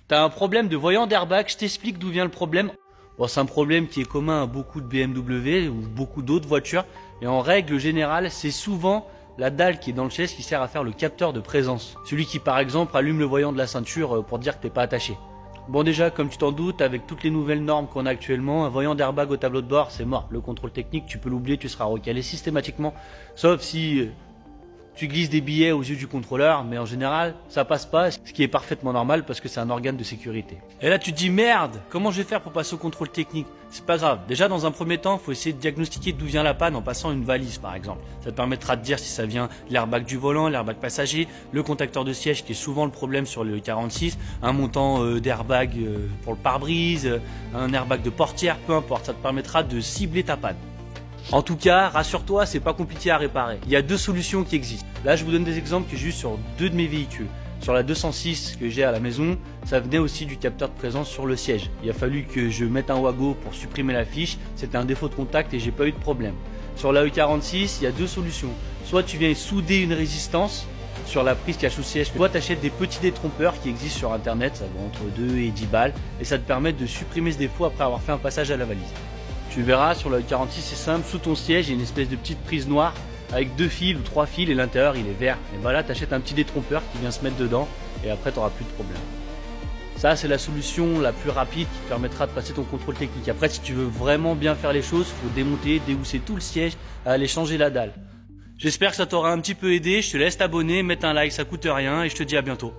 T'as un problème de voyant d'airbag, je t'explique d'où vient le problème. Bon, c'est un problème qui est commun à beaucoup de BMW ou beaucoup d'autres voitures. Et en règle générale, c'est souvent la dalle qui est dans le siège qui sert à faire le capteur de présence. Celui qui par exemple allume le voyant de la ceinture pour dire que t'es pas attaché. Bon déjà, comme tu t'en doutes, avec toutes les nouvelles normes qu'on a actuellement, un voyant d'airbag au tableau de bord, c'est mort. Le contrôle technique, tu peux l'oublier, tu seras recalé systématiquement. Sauf si tu glisses des billets aux yeux du contrôleur, mais en général, ça passe pas, ce qui est parfaitement normal parce que c'est un organe de sécurité. Et là, tu te dis merde, comment je vais faire pour passer au contrôle technique? C'est pas grave. Déjà, dans un premier temps, il faut essayer de diagnostiquer d'où vient la panne en passant une valise, par exemple. Ça te permettra de dire si ça vient de l'airbag du volant, l'airbag passager, le contacteur de siège qui est souvent le problème sur le 46, un montant d'airbag pour le pare-brise, un airbag de portière, peu importe. Ça te permettra de cibler ta panne. En tout cas, rassure-toi, c'est pas compliqué à réparer. Il y a deux solutions qui existent. Là, je vous donne des exemples que j'ai eu sur deux de mes véhicules. Sur la 206 que j'ai à la maison, ça venait aussi du capteur de présence sur le siège. Il a fallu que je mette un Wago pour supprimer la fiche. C'était un défaut de contact et j'ai pas eu de problème. Sur la E46, il y a deux solutions. Soit tu viens souder une résistance sur la prise cache au siège, soit tu achètes des petits détrompeurs qui existent sur internet, ça va entre 2 et 10 balles, et ça te permet de supprimer ce défaut après avoir fait un passage à la valise. Tu verras sur le 46, c'est simple, sous ton siège il y a une espèce de petite prise noire avec 2 fils ou 3 fils et l'intérieur il est vert. Et bah là tu achètes un petit détrompeur qui vient se mettre dedans et après tu n'auras plus de problème. Ça c'est la solution la plus rapide qui te permettra de passer ton contrôle technique. Après si tu veux vraiment bien faire les choses, il faut démonter, déhousser tout le siège, aller changer la dalle. J'espère que ça t'aura un petit peu aidé, je te laisse t'abonner, mettre un like, ça coûte rien et je te dis à bientôt.